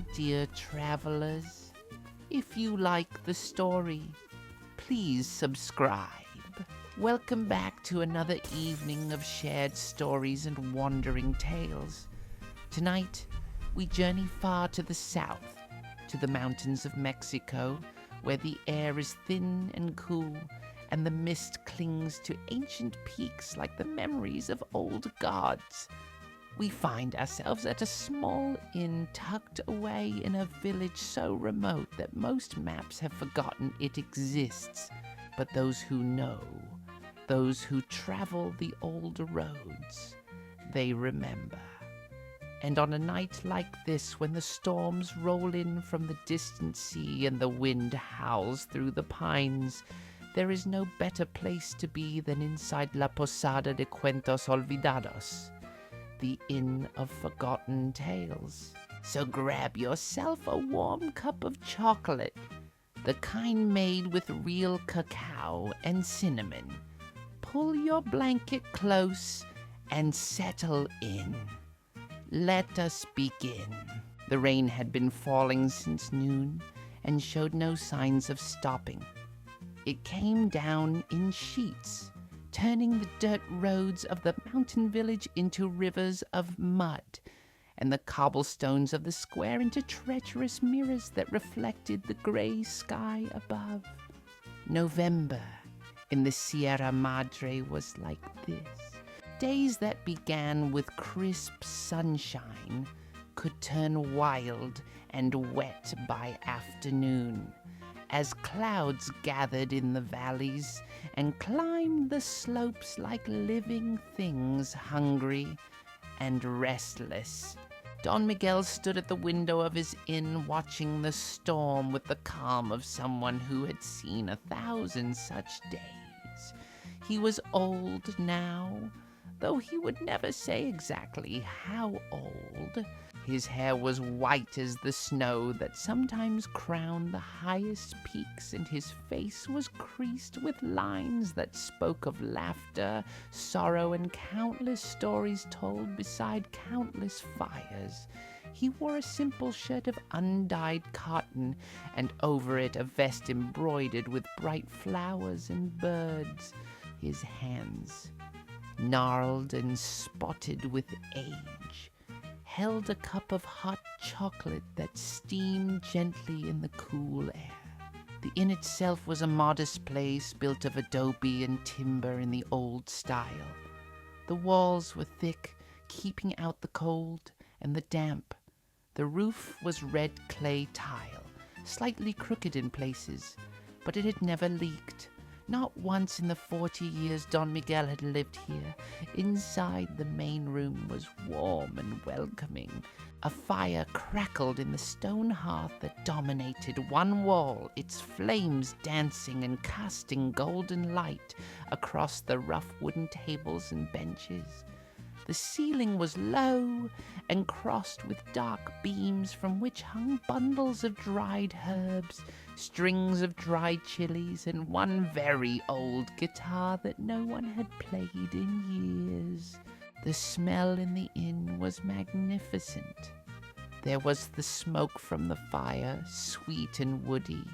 my dear travelers. If you like the story, please subscribe. Welcome back to another evening of shared stories and wandering tales. Tonight, we journey far to the south, to the mountains of Mexico, where the air is thin and cool, and the mist clings to ancient peaks like the memories of old gods. We find ourselves at a small inn tucked away in a village so remote that most maps have forgotten it exists. But those who know, those who travel the old roads, they remember. And on a night like this, when the storms roll in from the distant sea and the wind howls through the pines, there is no better place to be than inside La Posada de Cuentos Olvidados, the Inn of Forgotten Tales. So grab yourself a warm cup of chocolate, the kind made with real cacao and cinnamon. Pull your blanket close and settle in. Let us begin. The rain had been falling since noon and showed no signs of stopping. It came down in sheets, turning the dirt roads of the mountain village into rivers of mud, and the cobblestones of the square into treacherous mirrors that reflected the gray sky above. November in the Sierra Madre was like this. Days that began with crisp sunshine could turn wild and wet by afternoon, as clouds gathered in the valleys and climbed the slopes like living things, hungry and restless. Don Miguel stood at the window of his inn watching the storm with the calm of someone who had seen 1,000 such days. He was old now, though he would never say exactly how old. His hair was white as the snow that sometimes crowned the highest peaks, and his face was creased with lines that spoke of laughter, sorrow, and countless stories told beside countless fires. He wore a simple shirt of undyed cotton, and over it a vest embroidered with bright flowers and birds. His hands, gnarled and spotted with age, held a cup of hot chocolate that steamed gently in the cool air. The inn itself was a modest place built of adobe and timber in the old style. The walls were thick, keeping out the cold and the damp. The roof was red clay tile, slightly crooked in places, but it had never leaked. Not once in the 40 years Don Miguel had lived here. Inside, the main room was warm and welcoming. A fire crackled in the stone hearth that dominated one wall, its flames dancing and casting golden light across the rough wooden tables and benches. The ceiling was low and crossed with dark beams from which hung bundles of dried herbs, strings of dried chilies, and one very old guitar that no one had played in years. The smell in the inn was magnificent. There was the smoke from the fire, sweet and woody.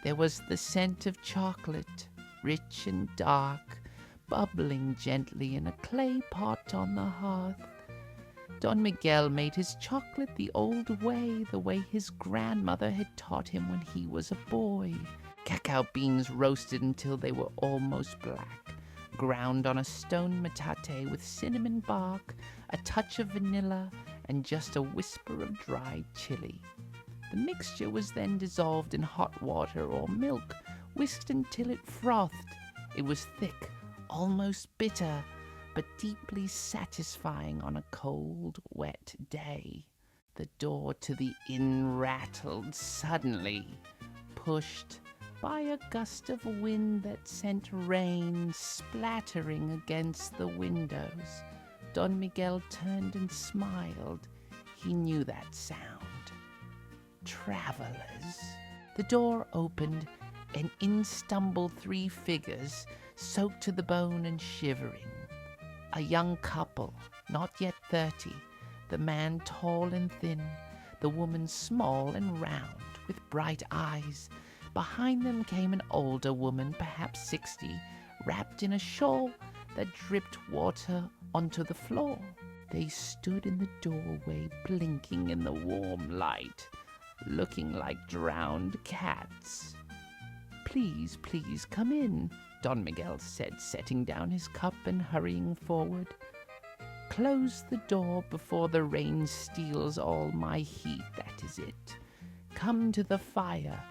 There was the scent of chocolate, rich and dark, bubbling gently in a clay pot on the hearth. Don Miguel made his chocolate the old way, the way his grandmother had taught him when he was a boy. Cacao beans roasted until they were almost black, ground on a stone metate with cinnamon bark, a touch of vanilla, and just a whisper of dried chili. The mixture was then dissolved in hot water or milk, whisked until it frothed. It was thick, almost bitter, but deeply satisfying on a cold, wet day. The door to the inn rattled suddenly, pushed by a gust of wind that sent rain splattering against the windows. Don Miguel turned and smiled. He knew that sound. Travelers. The door opened, and in stumbled 3 figures, soaked to the bone and shivering. A young couple, not yet 30, the man tall and thin, the woman small and round, with bright eyes. Behind them came an older woman, perhaps 60, wrapped in a shawl that dripped water onto the floor. They stood in the doorway, blinking in the warm light, looking like drowned cats. "Please, please, come in," Don Miguel said, setting down his cup and hurrying forward. "Close the door before the rain steals all my heat, that is it. Come to the fire,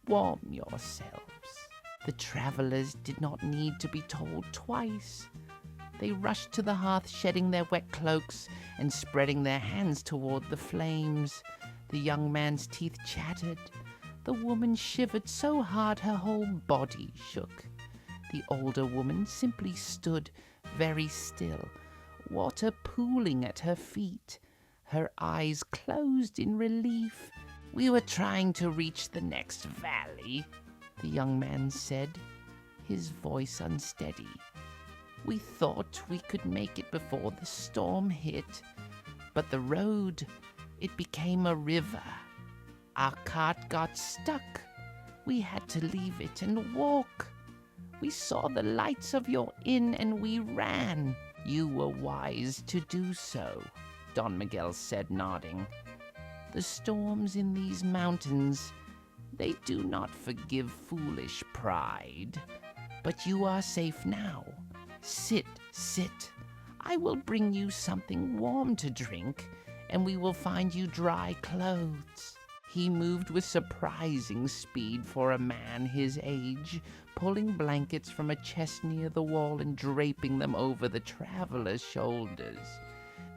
warm yourselves." The travelers did not need to be told twice. They rushed to the hearth, shedding their wet cloaks and spreading their hands toward the flames. The young man's teeth chattered. The woman shivered so hard her whole body shook. The older woman simply stood very still, water pooling at her feet, her eyes closed in relief. "We were trying to reach the next valley," the young man said, his voice unsteady. "We thought we could make it before the storm hit, but the road, it became a river. Our cart got stuck. We had to leave it and walk. We saw the lights of your inn and we ran. You were wise to do so," Don Miguel said, nodding. "The storms in these mountains, they do not forgive foolish pride. But you are safe now. Sit, sit. I will bring you something warm to drink, and we will find you dry clothes." He moved with surprising speed for a man his age, pulling blankets from a chest near the wall and draping them over the travelers' shoulders.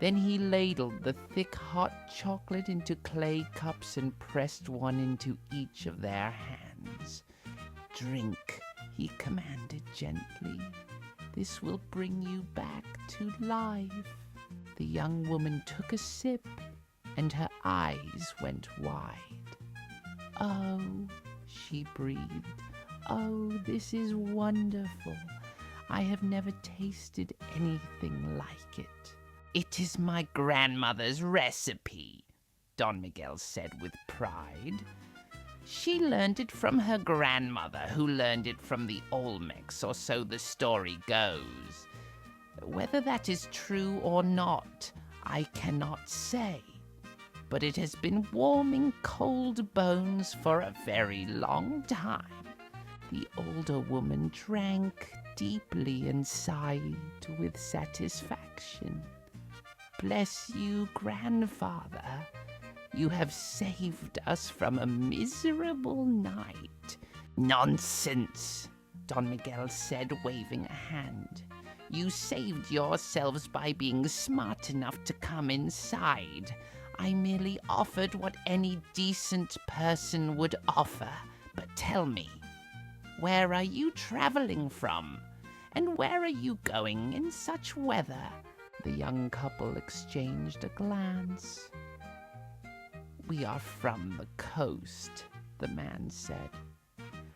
Then he ladled the thick hot chocolate into clay cups and pressed one into each of their hands. "Drink," he commanded gently. "This will bring you back to life." The young woman took a sip, and her eyes went wide. "Oh," she breathed, "oh, this is wonderful. I have never tasted anything like it." "It is my grandmother's recipe," Don Miguel said with pride. "She learned it from her grandmother, who learned it from the Olmecs, or so the story goes. Whether that is true or not, I cannot say, but it has been warming cold bones for a very long time." The older woman drank deeply and sighed with satisfaction. "Bless you, grandfather. You have saved us from a miserable night." "Nonsense," Don Miguel said, waving a hand. "You saved yourselves by being smart enough to come inside. I merely offered what any decent person would offer. But tell me, where are you traveling from? And where are you going in such weather?" The young couple exchanged a glance. "We are from the coast," the man said.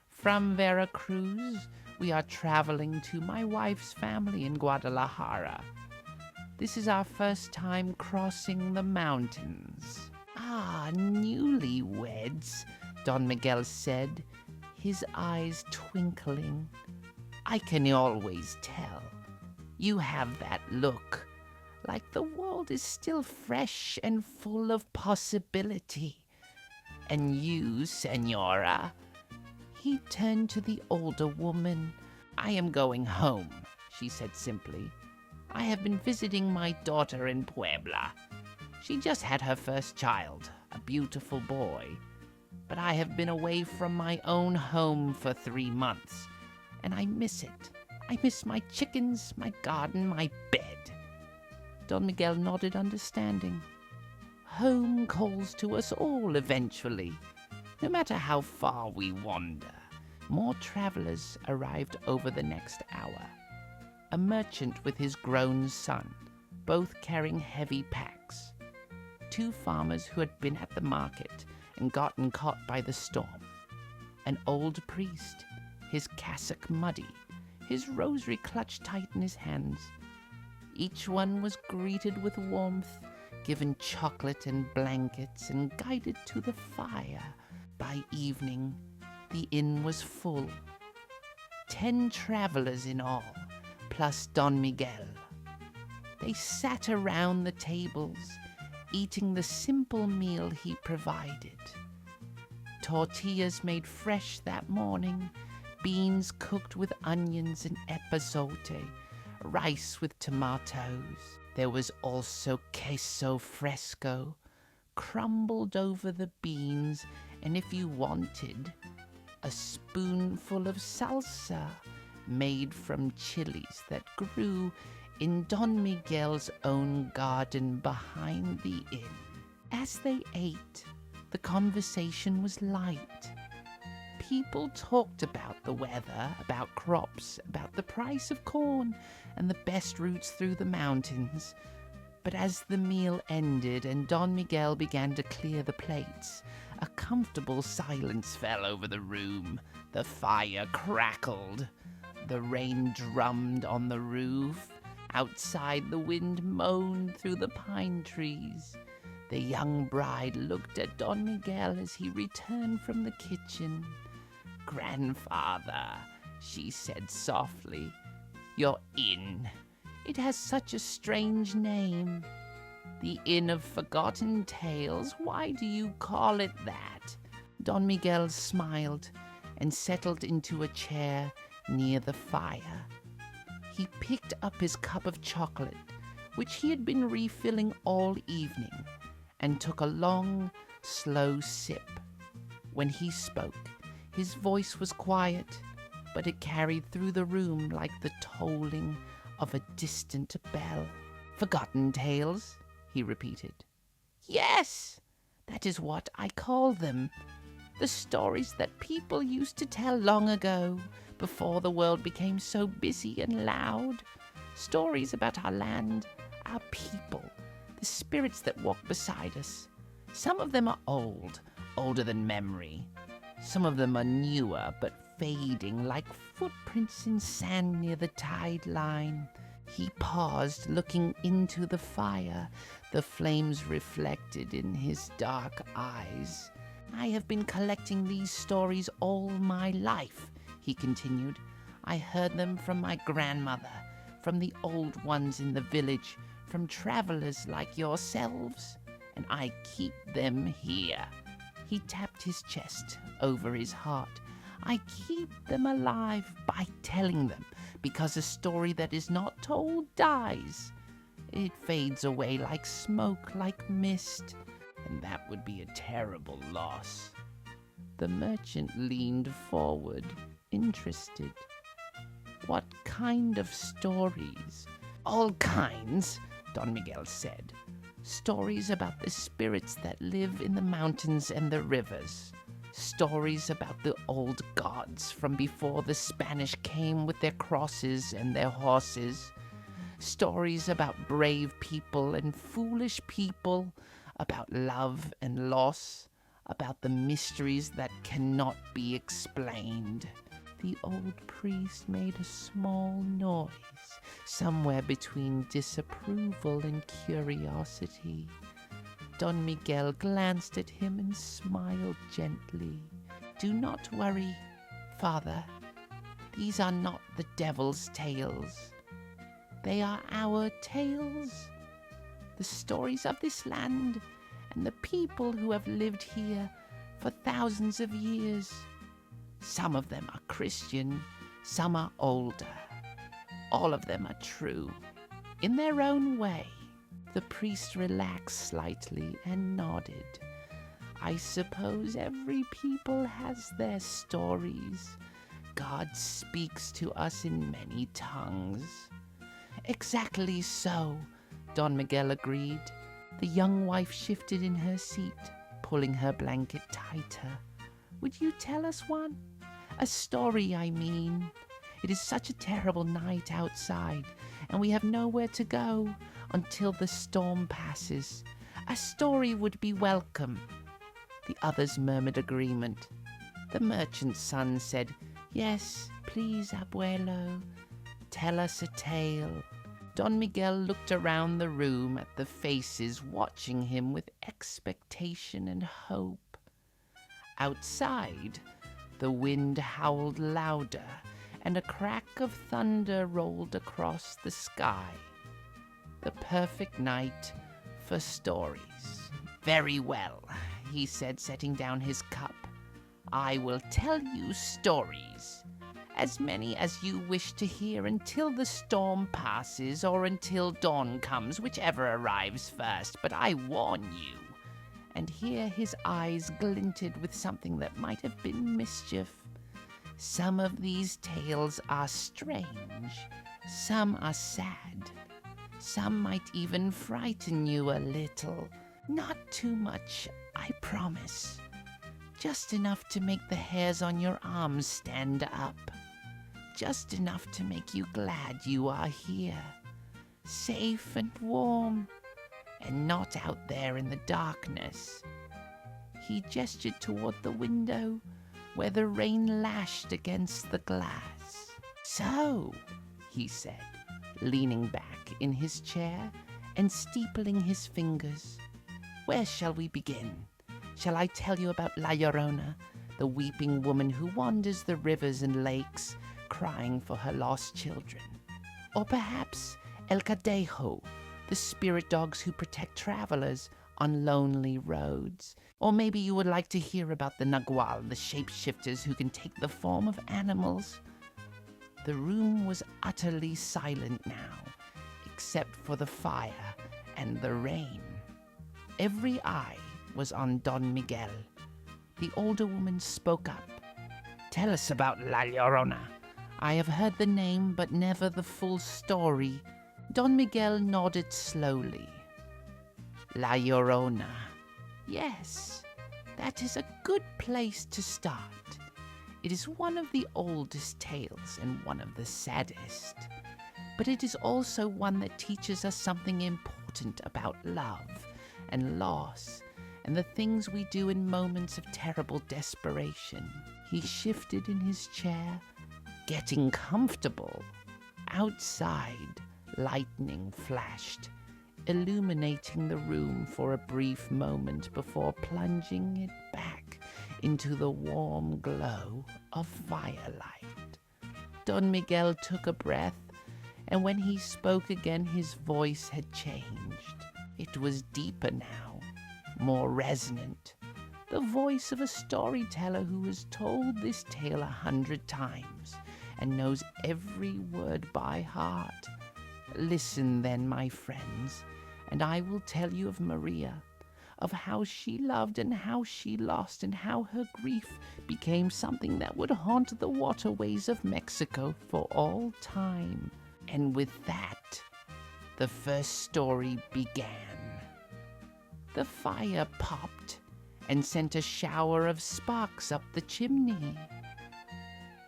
"From Veracruz. We are traveling to my wife's family in Guadalajara. This is our first time crossing the mountains." "Ah, newlyweds," Don Miguel said, his eyes twinkling. "I can always tell. You have that look, like the world is still fresh and full of possibility. And you, Senora?" He turned to the older woman. "I am going home," she said simply. "I have been visiting my daughter in Puebla. She just had her first child, a beautiful boy. But I have been away from my own home for 3 months, and I miss it. I miss my chickens, my garden, my bed." Don Miguel nodded understanding. Home calls to us all eventually, no matter how far we wander. More travelers arrived over the next hour. A merchant with his grown son, both carrying heavy packs. 2 farmers who had been at the market and gotten caught by the storm. An old priest, his cassock muddy, his rosary clutched tight in his hands. Each one was greeted with warmth, given chocolate and blankets and guided to the fire. By evening, the inn was full. 10 travelers in all, plus Don Miguel. They sat around the tables, eating the simple meal he provided. Tortillas made fresh that morning, beans cooked with onions and epazote, rice with tomatoes. There was also queso fresco, crumbled over the beans, and if you wanted, a spoonful of salsa made from chilies that grew in Don Miguel's own garden behind the inn. As they ate, the conversation was light. People talked about the weather, about crops, about the price of corn, and the best routes through the mountains. But as the meal ended and Don Miguel began to clear the plates, a comfortable silence fell over the room. The fire crackled. The rain drummed on the roof. Outside, the wind moaned through the pine trees. The young bride looked at Don Miguel as he returned from the kitchen. "Grandfather," she said softly, "your inn. It has such a strange name. The Inn of Forgotten Tales. Why do you call it that?" Don Miguel smiled and settled into a chair near the fire. He picked up his cup of chocolate, which he had been refilling all evening, and took a long, slow sip. When he spoke, his voice was quiet, but it carried through the room like the tolling of a distant bell. "Forgotten tales?" he repeated. "Yes, that is what I call them. The stories that people used to tell long ago, before the world became so busy and loud. Stories about our land, our people, the spirits that walk beside us. Some of them are old, older than memory. Some of them are newer, but fading like footprints in sand near the tide line." He paused, looking into the fire, the flames reflected in his dark eyes. "I have been collecting these stories all my life," he continued. "I heard them from my grandmother, from the old ones in the village, from travelers like yourselves, and I keep them here." He tapped his chest over his heart. "I keep them alive by telling them, because a story that is not told dies. It fades away like smoke, like mist, and that would be a terrible loss." The merchant leaned forward, interested. "What kind of stories?" "All kinds," Don Miguel said. "Stories about the spirits that live in the mountains and the rivers. Stories about the old gods from before the Spanish came with their crosses and their horses. Stories about brave people and foolish people, about love and loss, about the mysteries that cannot be explained." The old priest made a small noise, somewhere between disapproval and curiosity. Don Miguel glanced at him and smiled gently. "Do not worry, Father. These are not the devil's tales. They are our tales. The stories of this land and the people who have lived here for thousands of years. Some of them are Christian, some are older. All of them are true, in their own way." The priest relaxed slightly and nodded. "I suppose every people has their stories. God speaks to us in many tongues." "Exactly so," Don Miguel agreed. The young wife shifted in her seat, pulling her blanket tighter. "Would you tell us one? A story, I mean. It is such a terrible night outside, and we have nowhere to go until the storm passes. A story would be welcome." The others murmured agreement. The merchant's son said, "Yes, please, Abuelo. Tell us a tale." Don Miguel looked around the room at the faces watching him with expectation and hope. Outside, the wind howled louder, and a crack of thunder rolled across the sky. The perfect night for stories. "Very well," he said, setting down his cup. "I will tell you stories. As many as you wish to hear until the storm passes or until dawn comes, whichever arrives first. But I warn you." And here his eyes glinted with something that might have been mischief. "Some of these tales are strange. Some are sad. Some might even frighten you a little. Not too much, I promise. Just enough to make the hairs on your arms stand up. Just enough to make you glad you are here, safe and warm, and not out there in the darkness." He gestured toward the window, where the rain lashed against the glass. "So," he said, leaning back in his chair and steepling his fingers, "where shall we begin? Shall I tell you about La Llorona, the weeping woman who wanders the rivers and lakes, crying for her lost children? Or perhaps El Cadejo, the spirit dogs who protect travelers on lonely roads? Or maybe you would like to hear about the Nagual, the shapeshifters who can take the form of animals?" The room was utterly silent now, except for the fire and the rain. Every eye was on Don Miguel. The older woman spoke up. "Tell us about La Llorona. I have heard the name, but never the full story." Don Miguel nodded slowly. "La Llorona. Yes, that is a good place to start. It is one of the oldest tales and one of the saddest. But it is also one that teaches us something important about love and loss and the things we do in moments of terrible desperation." He shifted in his chair, getting comfortable. Outside, lightning flashed, illuminating the room for a brief moment before plunging it back into the warm glow of firelight. Don Miguel took a breath, and when he spoke again, his voice had changed. It was deeper now, more resonant, the voice of a storyteller who has told this tale 100 times and knows every word by heart. "Listen then, my friends, and I will tell you of Maria, of how she loved and how she lost and how her grief became something that would haunt the waterways of Mexico for all time." And with that, the first story began. The fire popped and sent a shower of sparks up the chimney.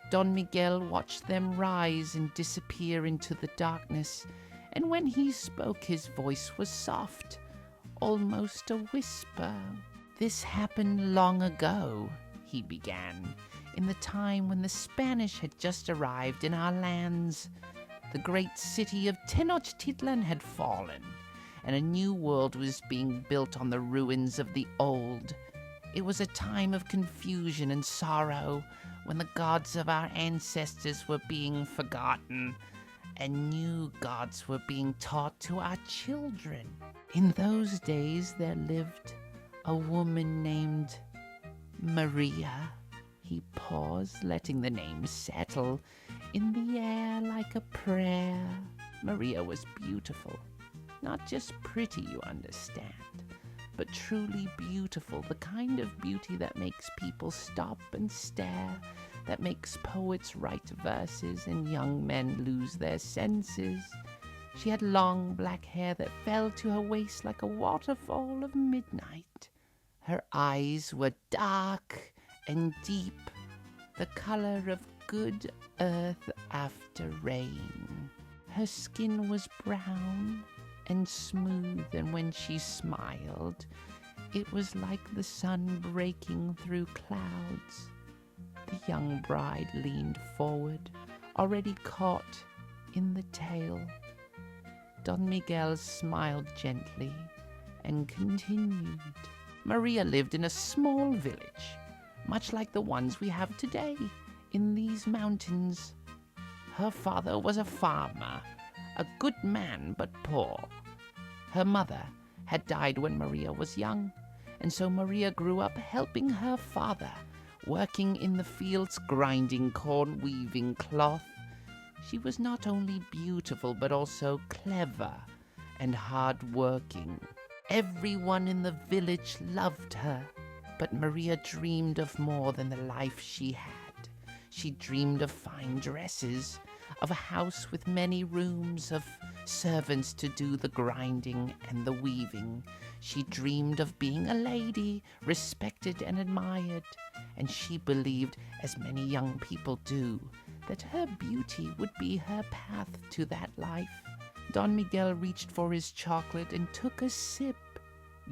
Don Miguel watched them rise and disappear into the darkness, and when he spoke, his voice was soft, almost a whisper. "This happened long ago," he began, "in the time when the Spanish had just arrived in our lands. The great city of Tenochtitlan had fallen, and a new world was being built on the ruins of the old. It was a time of confusion and sorrow, when the gods of our ancestors were being forgotten, and new gods were being taught to our children. In those days there lived a woman named Maria." He paused, letting the name settle in the air like a prayer. Maria was beautiful. Not just pretty, you understand, but truly beautiful, the kind of beauty that makes people stop and stare, that makes poets write verses and young men lose their senses. She had long black hair that fell to her waist like a waterfall of midnight. Her eyes were dark and deep, the color of good earth after rain. Her skin was brown and smooth, and when she smiled, it was like the sun breaking through clouds. The young bride leaned forward, already caught in the tale. Don Miguel smiled gently and continued. Maria lived in a small village, much like the ones we have today in these mountains. Her father was a farmer, a good man but poor. Her mother had died when Maria was young, and so Maria grew up helping her father, working in the fields, grinding corn, weaving cloth. She was not only beautiful but also clever and hard-working. Everyone in the village loved her, but Maria dreamed of more than the life she had. She dreamed of fine dresses, of a house with many rooms, of servants to do the grinding and the weaving. She dreamed of being a lady, respected and admired, and she believed, as many young people do, that her beauty would be her path to that life. Don Miguel reached for his chocolate and took a sip,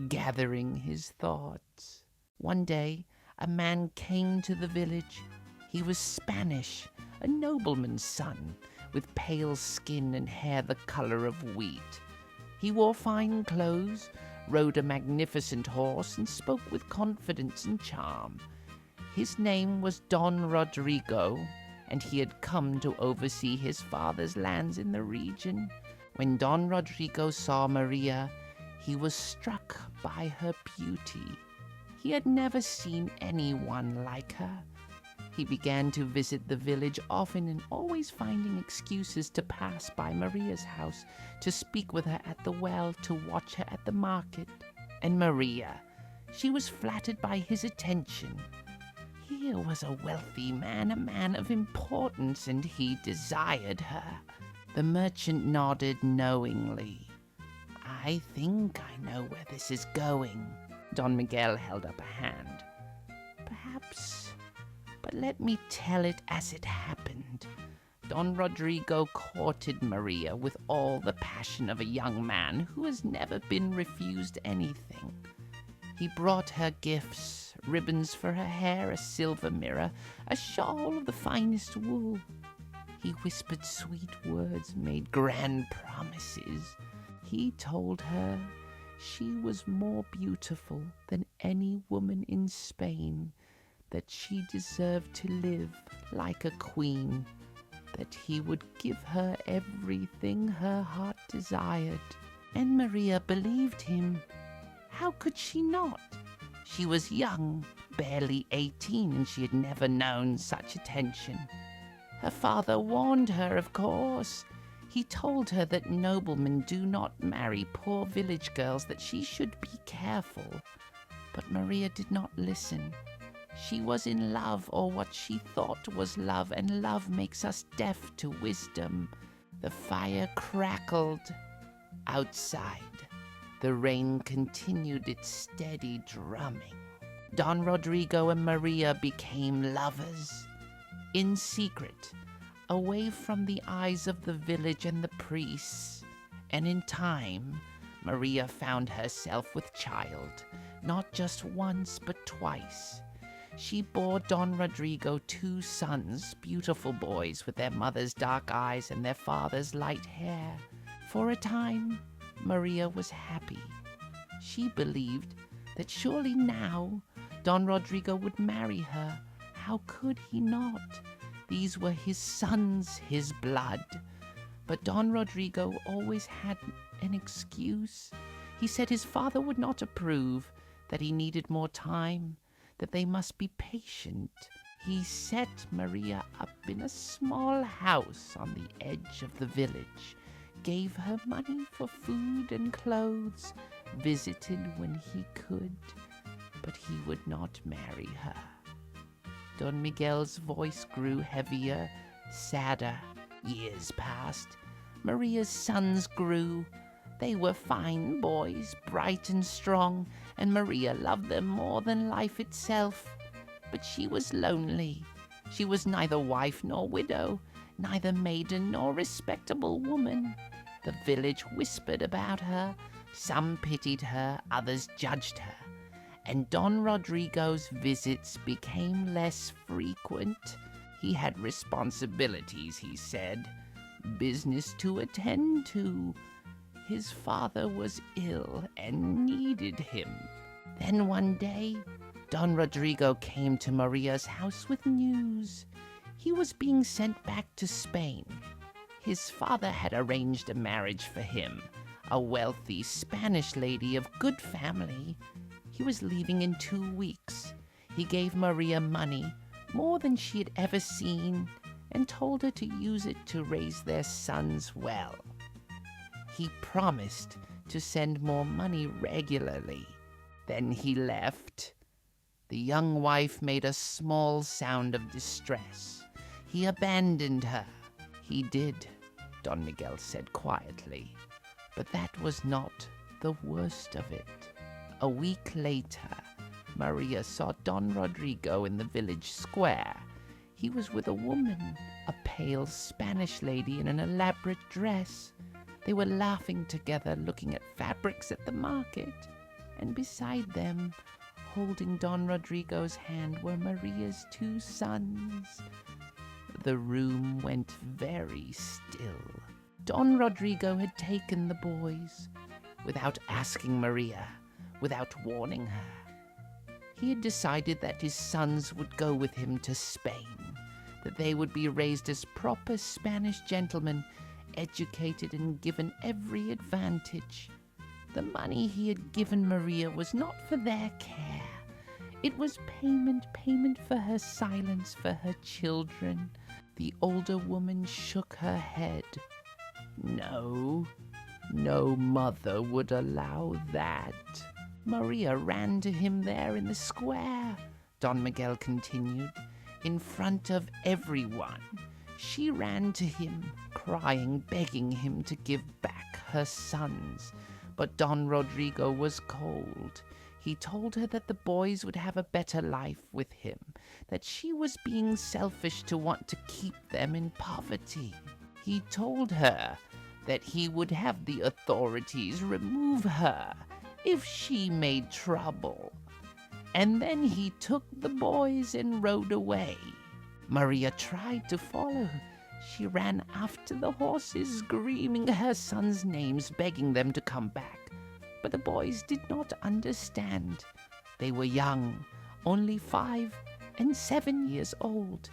gathering his thoughts. One day, a man came to the village. He was Spanish, a nobleman's son, with pale skin and hair the color of wheat. He wore fine clothes, rode a magnificent horse, and spoke with confidence and charm. His name was Don Rodrigo, and he had come to oversee his father's lands in the region. When Don Rodrigo saw Maria, he was struck by her beauty. He had never seen anyone like her. He began to visit the village often and always finding excuses to pass by Maria's house, to speak with her at the well, to watch her at the market. And Maria, she was flattered by his attention. Here was a wealthy man, a man of importance, and he desired her. The merchant nodded knowingly. I think I know where this is going. Don Miguel held up a hand. Perhaps, but let me tell it as it happened. Don Rodrigo courted Maria with all the passion of a young man who has never been refused anything. He brought her gifts, ribbons for her hair, a silver mirror, a shawl of the finest wool. He whispered sweet words, made grand promises. He told her she was more beautiful than any woman in Spain, that she deserved to live like a queen, that he would give her everything her heart desired. And Maria believed him. How could she not? She was young, barely 18, and she had never known such attention. Her father warned her, of course. He told her that noblemen do not marry poor village girls, that she should be careful. But Maria did not listen. She was in love, or what she thought was love, and love makes us deaf to wisdom. The fire crackled. Outside, the rain continued its steady drumming. Don Rodrigo and Maria became lovers. In secret, away from the eyes of the village and the priests. And in time, Maria found herself with child, not just once but twice. She bore Don Rodrigo 2 sons, beautiful boys with their mother's dark eyes and their father's light hair. For a time, Maria was happy. She believed that surely now Don Rodrigo would marry her. How could he not? These were his sons, his blood. But Don Rodrigo always had an excuse. He said his father would not approve, that he needed more time, that they must be patient. He set Maria up in a small house on the edge of the village, gave her money for food and clothes, visited when he could, but he would not marry her. Don Miguel's voice grew heavier, sadder. Years passed. Maria's sons grew. They were fine boys, bright and strong, and Maria loved them more than life itself. But she was lonely. She was neither wife nor widow, neither maiden nor respectable woman. The village whispered about her. Some pitied her, others judged her. And Don Rodrigo's visits became less frequent. He had responsibilities, he said, business to attend to. his father was ill and needed him. Then one day, Don Rodrigo came to Maria's house with news. He was being sent back to Spain. His father had arranged a marriage for him, a wealthy Spanish lady of good family. He was leaving in 2 weeks. He gave Maria money, more than she had ever seen, and told her to use it to raise their sons well. He promised to send more money regularly. Then he left. The young wife made a small sound of distress. He abandoned her. He did, Don Miguel said quietly. But that was not the worst of it. A week later, Maria saw Don Rodrigo in the village square. He was with a woman, a pale Spanish lady in an elaborate dress. They were laughing together, looking at fabrics at the market. And beside them, holding Don Rodrigo's hand, were Maria's 2 sons. The room went very still. Don Rodrigo had taken the boys, without asking Maria, without warning her. He had decided that his sons would go with him to Spain, that they would be raised as proper Spanish gentlemen, educated and given every advantage. The money he had given Maria was not for their care. It was payment for her silence for her children. The older woman shook her head. No mother would allow that. Maria ran to him there in the square, Don Miguel continued, in front of everyone. She ran to him, crying, begging him to give back her sons. But Don Rodrigo was cold. He told her that the boys would have a better life with him, that she was being selfish to want to keep them in poverty. He told her that he would have the authorities remove her if she made trouble. And then he took the boys and rode away. Maria tried to follow. She ran after the horses, screaming her sons' names, begging them to come back. But the boys did not understand. They were young, only 5 and 7 years old.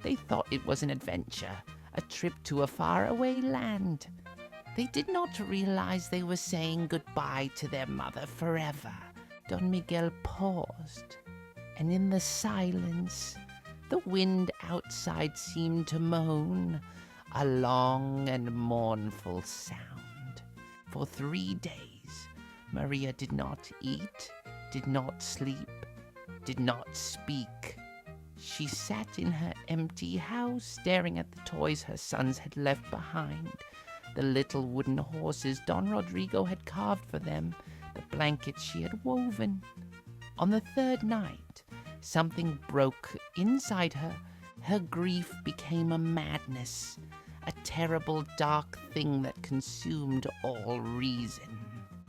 They thought it was an adventure, a trip to a faraway land. They did not realize they were saying goodbye to their mother forever. Don Miguel paused, and in the silence, the wind outside seemed to moan, a long and mournful sound. For 3 days, Maria did not eat, did not sleep, did not speak. She sat in her empty house, staring at the toys her sons had left behind, the little wooden horses Don Rodrigo had carved for them, the blankets she had woven. On the 3rd night, something broke inside her. Her grief became a madness, a terrible dark thing that consumed all reason.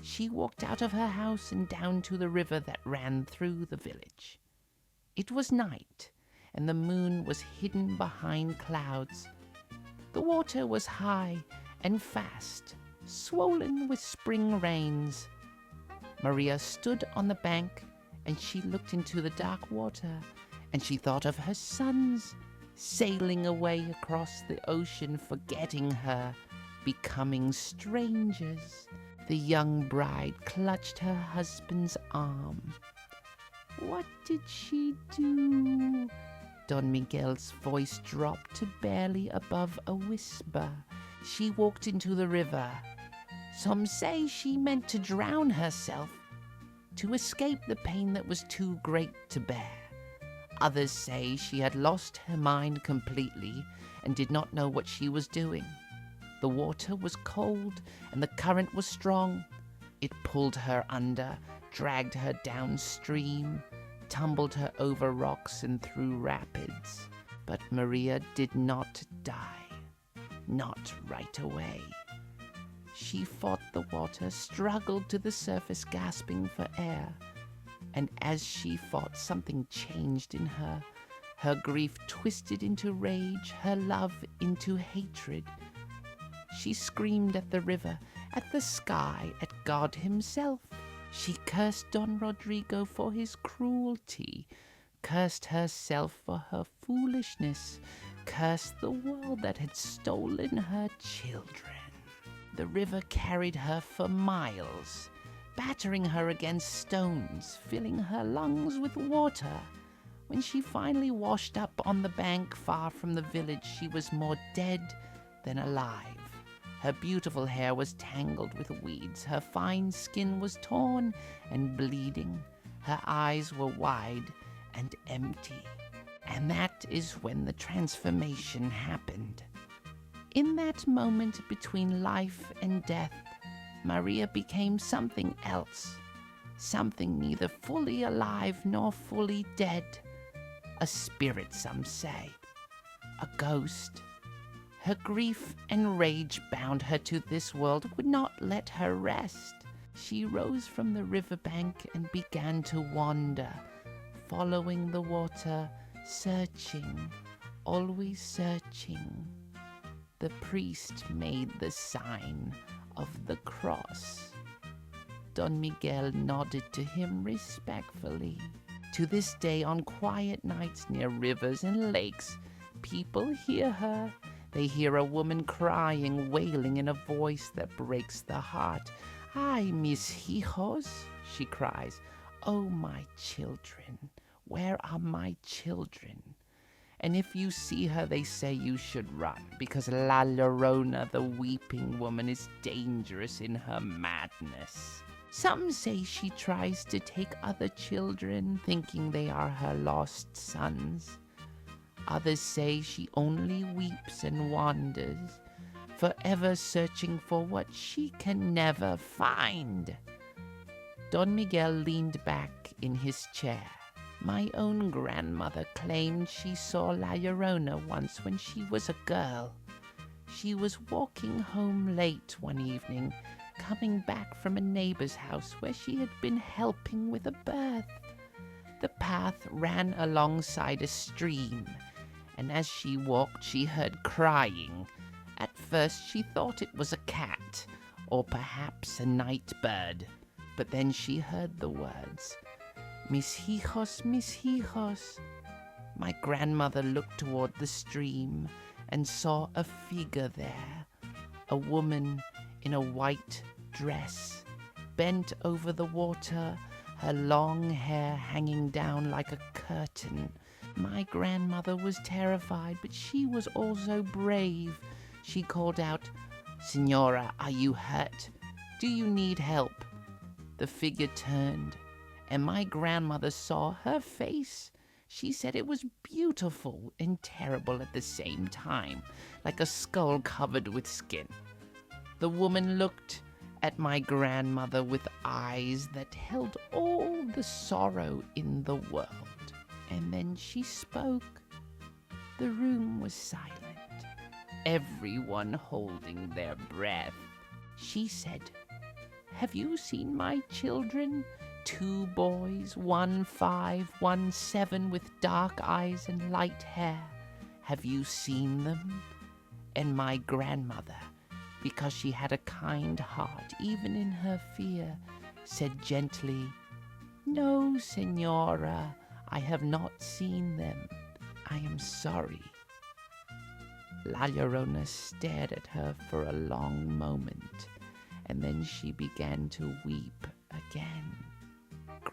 She walked out of her house and down to the river that ran through the village. It was night, and the moon was hidden behind clouds. The water was high and fast, swollen with spring rains. Maria stood on the bank, and she looked into the dark water, and she thought of her sons sailing away across the ocean, forgetting her, becoming strangers. The young bride clutched her husband's arm. What did she do? Don Miguel's voice dropped to barely above a whisper. She walked into the river. Some say she meant to drown herself, to escape the pain that was too great to bear. Others say she had lost her mind completely and did not know what she was doing. The water was cold and the current was strong. It pulled her under, dragged her downstream, tumbled her over rocks and through rapids. But Maria did not die. Not right away. She fought the water, struggled to the surface, gasping for air. And as she fought, something changed in her. Her grief twisted into rage, her love into hatred. She screamed at the river at the sky, at God himself. She cursed Don Rodrigo for his cruelty, cursed herself for her foolishness, cursed the world that had stolen her children. The river carried her for miles, battering her against stones, filling her lungs with water. When she finally washed up on the bank far from the village, she was more dead than alive. Her beautiful hair was tangled with weeds, her fine skin was torn and bleeding, her eyes were wide and empty. And that is when the transformation happened. In that moment between life and death, Maria became something else, something neither fully alive nor fully dead. A spirit, some say, a ghost. Her grief and rage bound her to this world, would not let her rest. She rose from the riverbank and began to wander, following the water, searching, always searching. The priest made the sign of the cross. Don Miguel nodded to him respectfully. To this day, on quiet nights near rivers and lakes, people hear her. They hear a woman crying, wailing in a voice that breaks the heart. "Ay, mis hijos," she cries. "Oh, my children, where are my children?" And if you see her, they say you should run, because La Llorona, the weeping woman, is dangerous in her madness. Some say she tries to take other children, thinking they are her lost sons. Others say she only weeps and wanders, forever searching for what she can never find. Don Miguel leaned back in his chair. My own grandmother claimed she saw La Llorona once when she was a girl. She was walking home late one evening, coming back from a neighbor's house where she had been helping with a birth. The path ran alongside a stream, and as she walked she heard crying. At first she thought it was a cat, or perhaps a night bird, but then she heard the words, "Mis hijos, mis hijos." My grandmother looked toward the stream and saw a figure there, a woman in a white dress, bent over the water, her long hair hanging down like a curtain. My grandmother was terrified, but she was also brave. She called out, "Signora, are you hurt? Do you need help?" The figure turned, and my grandmother saw her face. She said it was beautiful and terrible at the same time, like a skull covered with skin. The woman looked at my grandmother with eyes that held all the sorrow in the world. And then she spoke. The room was silent, everyone holding their breath. She said, "Have you seen my children? 2 boys, 1 5, 1 7, with dark eyes and light hair. Have you seen them?" And my grandmother, because she had a kind heart even in her fear, said gently, "No, Senora, I have not seen them. I am sorry." La Llorona stared at her for a long moment, and then she began to weep again.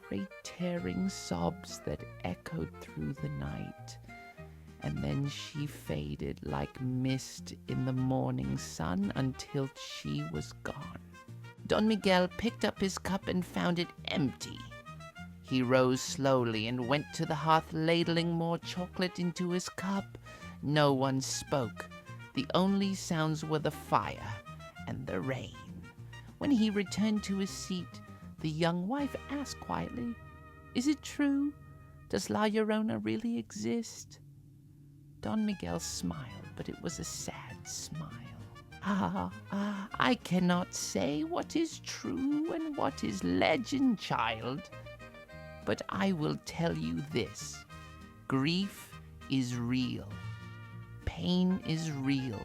Great tearing sobs that echoed through the night, and then she faded like mist in the morning sun until she was gone. Don Miguel picked up his cup and found it empty. He rose slowly and went to the hearth, ladling more chocolate into his cup. No one spoke. The only sounds were the fire and the rain. When he returned to his seat, the young wife asked quietly, "Is it true? Does La Llorona really exist?" Don Miguel smiled, but it was a sad smile. I cannot say what is true and what is legend, child. But I will tell you this. Grief is real. Pain is real.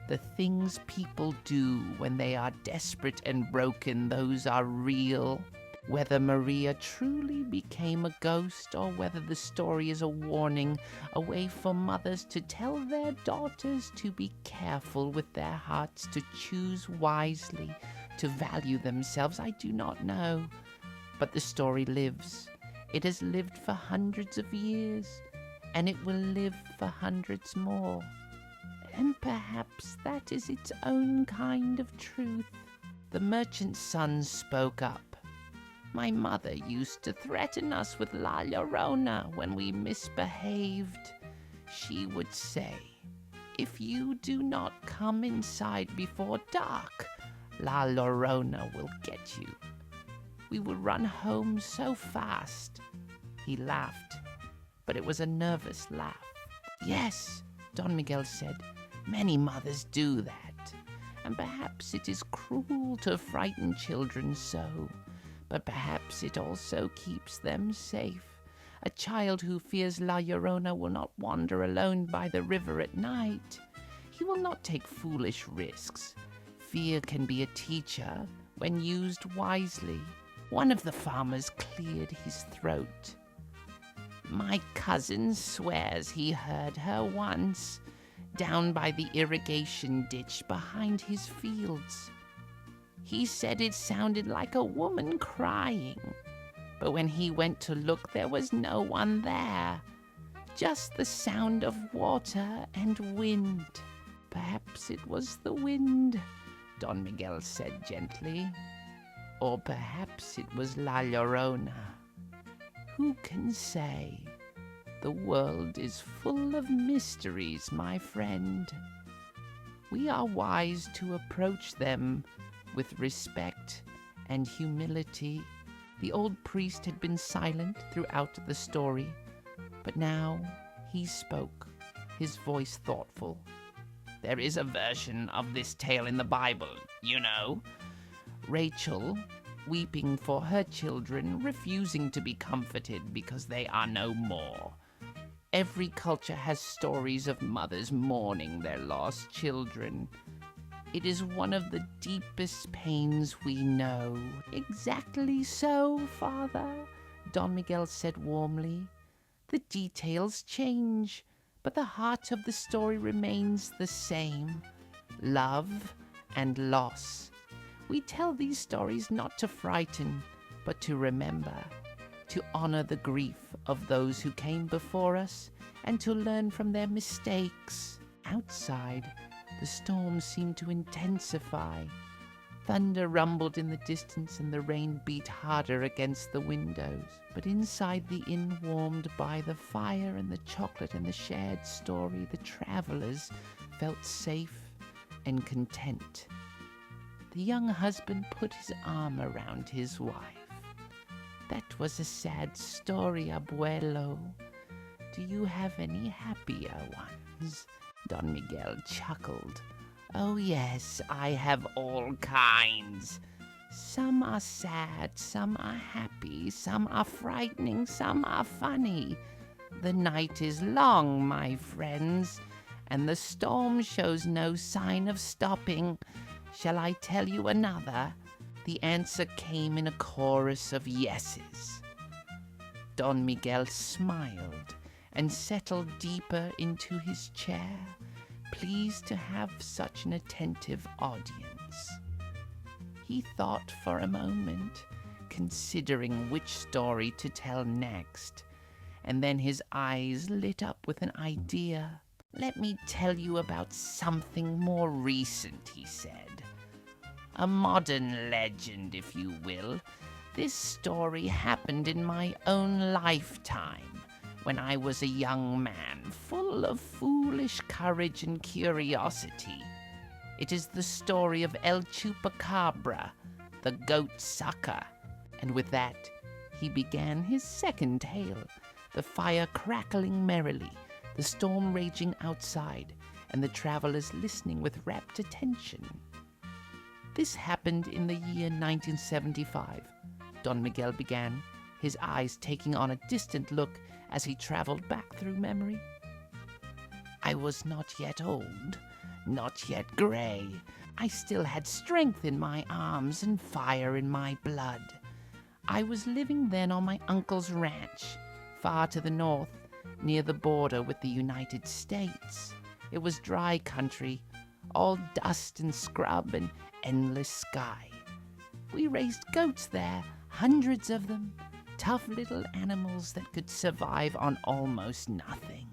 The things people do when they are desperate and broken, those are real. Whether Maria truly became a ghost or whether the story is a warning, a way for mothers to tell their daughters to be careful with their hearts, to choose wisely, to value themselves, I do not know. But the story lives. It has lived for hundreds of years, and it will live for hundreds more. And perhaps that is its own kind of truth. The merchant's son spoke up. My mother used to threaten us with La Llorona when we misbehaved. She would say, if you do not come inside before dark, La Llorona will get you. We would run home so fast. He laughed, but it was a nervous laugh. Yes, Don Miguel said, many mothers do that, and perhaps it is cruel to frighten children so, but perhaps it also keeps them safe. A child who fears La Llorona will not wander alone by the river at night. He will not take foolish risks. Fear can be a teacher when used wisely. One of the farmers cleared his throat. My cousin swears he heard her once, down by the irrigation ditch behind his fields. He said it sounded like a woman crying, but when he went to look, there was no one there, just the sound of water and wind. Perhaps it was the wind, Don Miguel said gently, or perhaps it was La Llorona. Who can say? The world is full of mysteries, my friend. We are wise to approach them with respect and humility. The old priest had been silent throughout the story, but now he spoke, his voice thoughtful. There is a version of this tale in the Bible, you know. Rachel, weeping for her children, refusing to be comforted because they are no more. Every culture has stories of mothers mourning their lost children. It is one of the deepest pains we know. Exactly so, Father, Don Miguel said warmly. The details change, but the heart of the story remains the same. Love and loss. We tell these stories not to frighten, but to remember, to honor the grief of those who came before us, and to learn from their mistakes. Outside, the storm seemed to intensify. Thunder rumbled in the distance and the rain beat harder against the windows. But inside the inn, warmed by the fire and the chocolate and the shared story, the travelers felt safe and content. The young husband put his arm around his wife. That was a sad story, abuelo. Do you have any happier ones? Don Miguel chuckled. Oh yes, I have all kinds. Some are sad, some are happy, some are frightening, some are funny. The night is long, my friends, and the storm shows no sign of stopping. Shall I tell you another? The answer came in a chorus of yeses. Don Miguel smiled and settled deeper into his chair, pleased to have such an attentive audience. He thought for a moment, considering which story to tell next, and then his eyes lit up with an idea. Let me tell you about something more recent, he said. A modern legend, if you will. This story happened in my own lifetime, when I was a young man, full of foolish courage and curiosity. It is the story of El Chupacabra, the goat sucker. And with that, he began his second tale, the fire crackling merrily, the storm raging outside, and the travelers listening with rapt attention. This happened in the year 1975, Don Miguel began, his eyes taking on a distant look as he traveled back through memory. I was not yet old. not yet gray. I still had strength in my arms and fire in my blood. I was living then on my uncle's ranch, far to the north, near the border with the United States. It was dry country, all dust and scrub and endless sky. We raised goats there, hundreds of them, tough little animals that could survive on almost nothing.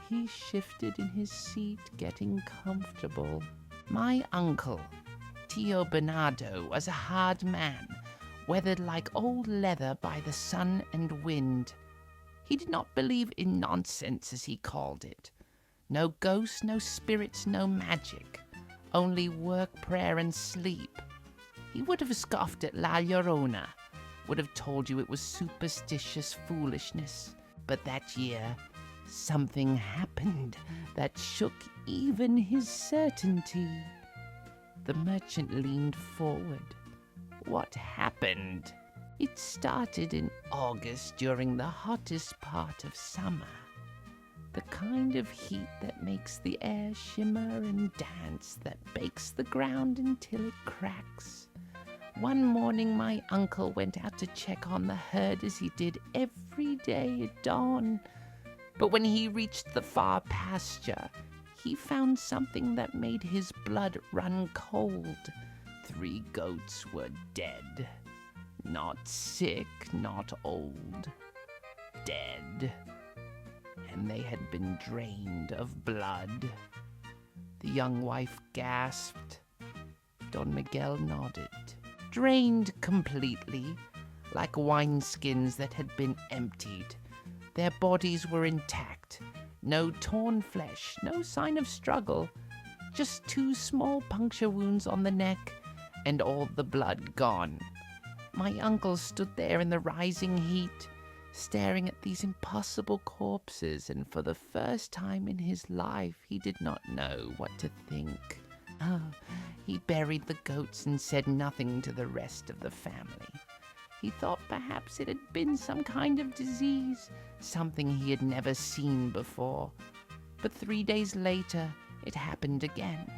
He shifted in his seat, getting comfortable. My uncle, Tio Bernardo, was a hard man, weathered like old leather by the sun and wind. He did not believe in nonsense, as he called it. No ghosts, no spirits, no magic. Only work, prayer, and sleep. He would have scoffed at La Llorona, would have told you it was superstitious foolishness. But that year, something happened that shook even his certainty. The merchant leaned forward. What happened? It started in August during the hottest part of summer. The kind of heat that makes the air shimmer and dance, that bakes the ground until it cracks. One morning my uncle went out to check on the herd as he did every day at dawn. But when he reached the far pasture, he found something that made his blood run cold. 3 goats were dead. Not sick, not old. Dead. And they had been drained of blood. The young wife gasped. Don Miguel nodded. Drained completely, like wineskins that had been emptied. Their bodies were intact. No torn flesh, no sign of struggle. Just 2 small puncture wounds on the neck, and all the blood gone. My uncle stood there in the rising heat, staring at these impossible corpses, and for the first time in his life he did not know what to think. He buried the goats and said nothing to the rest of the family. He thought perhaps it had been some kind of disease, something he had never seen before. But 3 days later, it happened again.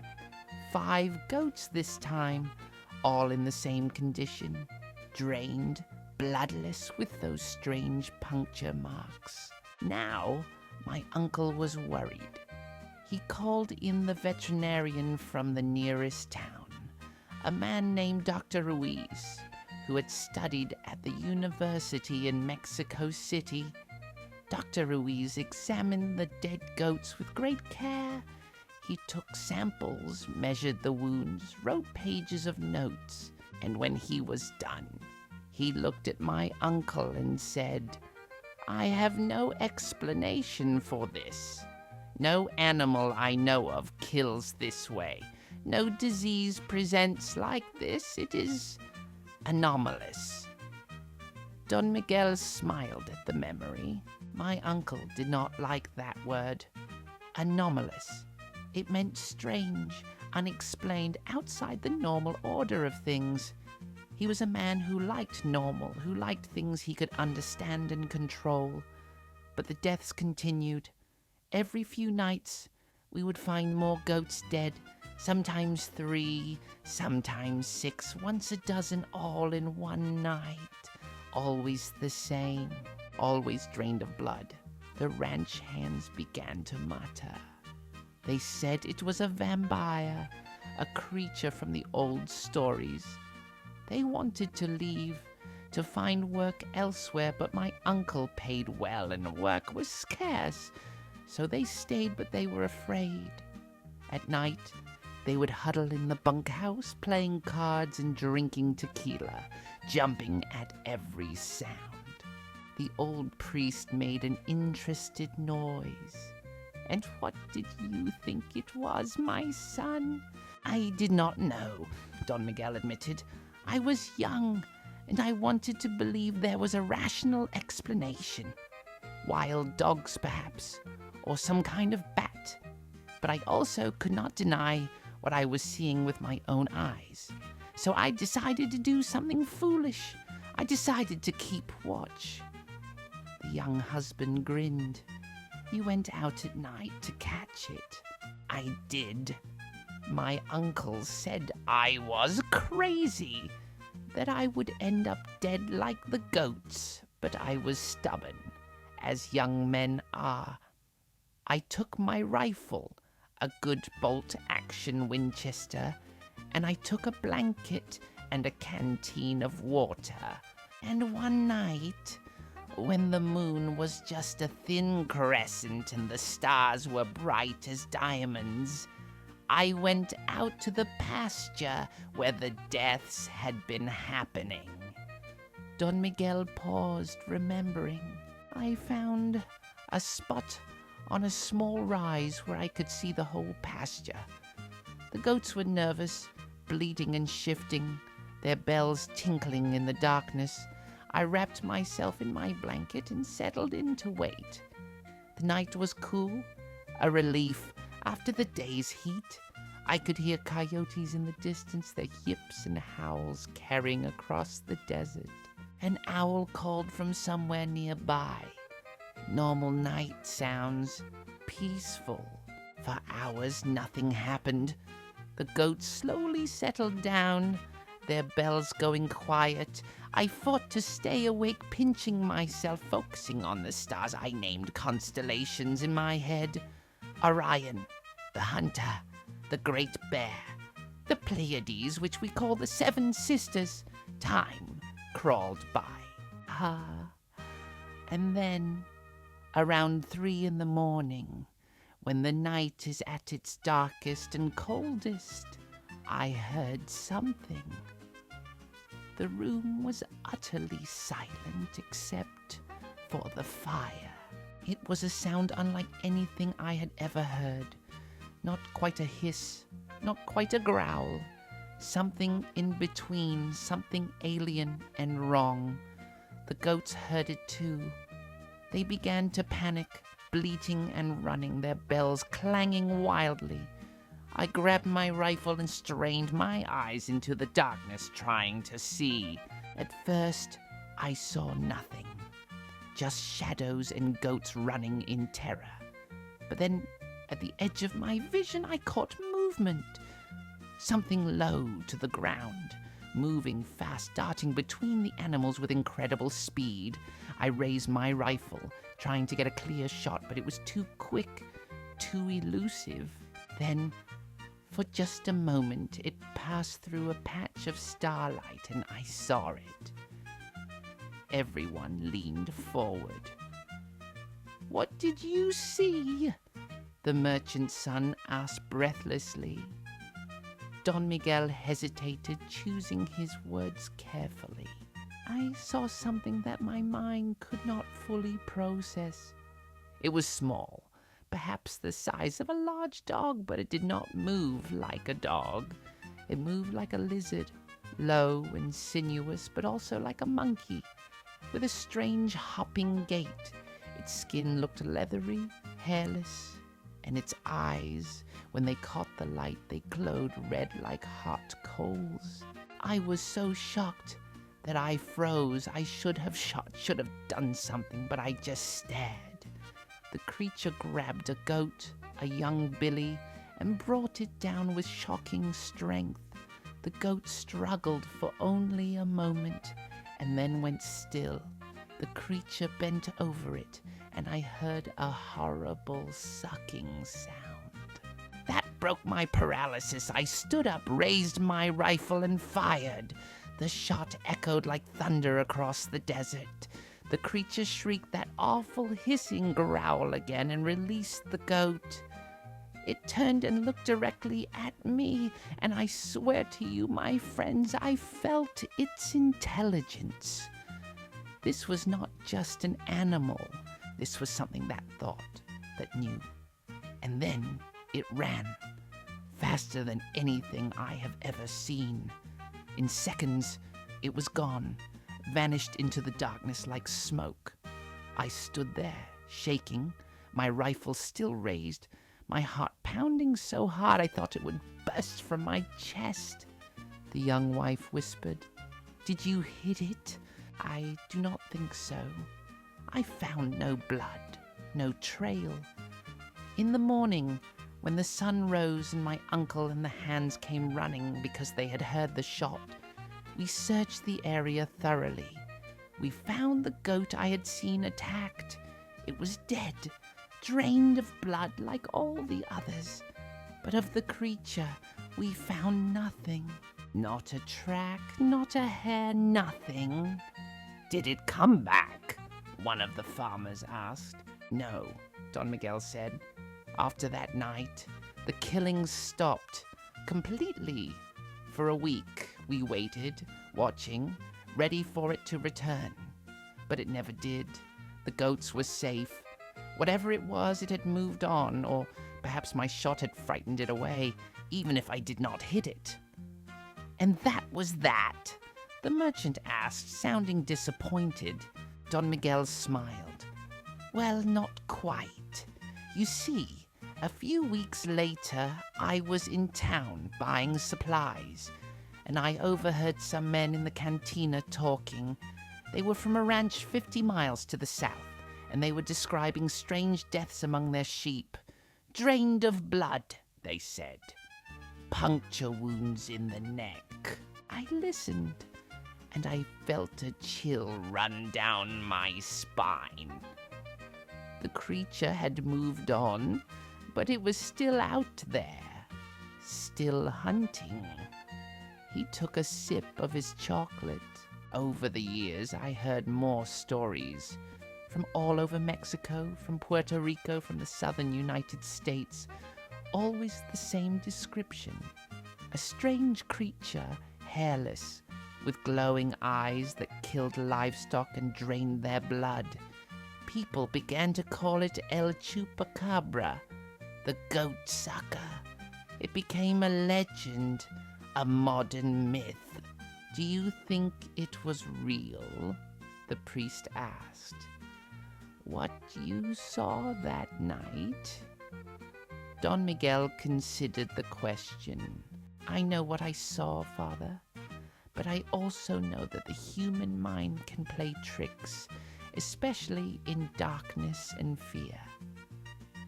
5 goats this time, all in the same condition, drained, bloodless, with those strange puncture marks. Now, my uncle was worried. He called in the veterinarian from the nearest town, a man named Dr. Ruiz, who had studied at the university in Mexico City. Dr. Ruiz examined the dead goats with great care. He took samples, measured the wounds, wrote pages of notes, and when he was done, he looked at my uncle and said, "I have no explanation for this. No animal I know of kills this way. No disease presents like this. It is anomalous." Don Miguel smiled at the memory. My uncle did not like that word. Anomalous. It meant strange, unexplained, outside the normal order of things. He was a man who liked normal, who liked things he could understand and control. But the deaths continued. Every few nights, we would find more goats dead, sometimes 3, sometimes 6, once a dozen, all in one night. Always the same, always drained of blood. The ranch hands began to mutter. They said it was a vampire, a creature from the old stories. They wanted to leave, to find work elsewhere, but my uncle paid well and work was scarce. So they stayed, but they were afraid. At night, they would huddle in the bunkhouse, playing cards and drinking tequila, jumping at every sound. The old priest made an interested noise. "And what did you think it was, my son?" "I did not know," Don Miguel admitted. "I was young, and I wanted to believe there was a rational explanation. Wild dogs, perhaps, or some kind of bat. But I also could not deny what I was seeing with my own eyes. So I decided to do something foolish. I decided to keep watch." The young husband grinned. "You went out at night to catch it." "I did." My uncle said I was crazy, that I would end up dead like the goats, but I was stubborn, as young men are. I took my rifle, a good bolt-action Winchester, and I took a blanket and a canteen of water. And one night, when the moon was just a thin crescent and the stars were bright as diamonds, I went out to the pasture where the deaths had been happening. Don Miguel paused, remembering. I found a spot on a small rise where I could see the whole pasture. The goats were nervous, bleating and shifting, their bells tinkling in the darkness. I wrapped myself in my blanket and settled in to wait. The night was cool, a relief after the day's heat. I could hear coyotes in the distance, their yips and howls carrying across the desert. An owl called from somewhere nearby. Normal night sounds, peaceful. For hours nothing happened. The goats slowly settled down, their bells going quiet. I fought to stay awake, pinching myself, focusing on the stars. I named constellations in my head. Orion, the hunter, the Great Bear, the Pleiades, which we call the Seven Sisters. Time crawled by. And then, around 3 in the morning, when the night is at its darkest and coldest, I heard something. The room was utterly silent except for the fire. It was a sound unlike anything I had ever heard. Not quite a hiss, not quite a growl. Something in between, something alien and wrong. The goats heard it too. They began to panic, bleating and running, their bells clanging wildly. I grabbed my rifle and strained my eyes into the darkness, trying to see. At first, I saw nothing. Just shadows and goats running in terror. But then, at the edge of my vision, I caught movement. Something low to the ground, moving fast, darting between the animals with incredible speed. I raised my rifle, trying to get a clear shot, but it was too quick, too elusive. Then, for just a moment, it passed through a patch of starlight, and I saw it. Everyone leaned forward. "What did you see?" the merchant's son asked breathlessly. Don Miguel hesitated, choosing his words carefully. "I saw something that my mind could not fully process. It was small, perhaps the size of a large dog, but it did not move like a dog. It moved like a lizard, low and sinuous, but also like a monkey, with a strange hopping gait. Its skin looked leathery, hairless, and its eyes, when they caught the light, they glowed red like hot coals. I was so shocked that I froze. I should have shot, should have done something, but I just stared. The creature grabbed a goat, a young billy, and brought it down with shocking strength. The goat struggled for only a moment, and then went still. The creature bent over it, and I heard a horrible sucking sound. That broke my paralysis. I stood up, raised my rifle, and fired. The shot echoed like thunder across the desert. The creature shrieked that awful hissing growl again and released the goat. It turned and looked directly at me, and I swear to you, my friends, I felt its intelligence. This was not just an animal. This was something that thought, that knew. And then it ran, faster than anything I have ever seen. In seconds, it was gone, vanished into the darkness like smoke. I stood there, shaking, my rifle still raised, my heart pounding so hard I thought it would burst from my chest. The young wife whispered, "Did you hit it?" "I do not think so. I found no blood, no trail. In the morning, When the sun rose and my uncle and the hands came running because they had heard the shot, we searched the area thoroughly. We found the goat I had seen attacked. It was dead, drained of blood like all the others. But of the creature, we found nothing. Not a track, not a hair, nothing. Did it come back? One of the farmers asked. No, Don Miguel said. After that night, the killings stopped completely. For a week, we waited, watching, ready for it to return. But it never did. The goats were safe. Whatever it was, it had moved on, or perhaps my shot had frightened it away, even if I did not hit it. And that was that? The merchant asked, sounding disappointed. Don Miguel smiled. Well, not quite. You see, a few weeks later, I was in town buying supplies, and I overheard some men in the cantina talking. They were from a ranch 50 miles to the south, and they were describing strange deaths among their sheep. Drained of blood, they said. Puncture wounds in the neck. I listened, and I felt a chill run down my spine. The creature had moved on, but it was still out there, still hunting. He took a sip of his chocolate. Over the years, I heard more stories. From all over Mexico, from Puerto Rico, from the southern United States. Always the same description. A strange creature, hairless, with glowing eyes that killed livestock and drained their blood. People began to call it El Chupacabra, the goat sucker. It became a legend, a modern myth. Do you think it was real? The priest asked. What you saw that night? Don Miguel considered the question. I know what I saw, Father, but I also know that the human mind can play tricks, especially in darkness and fear.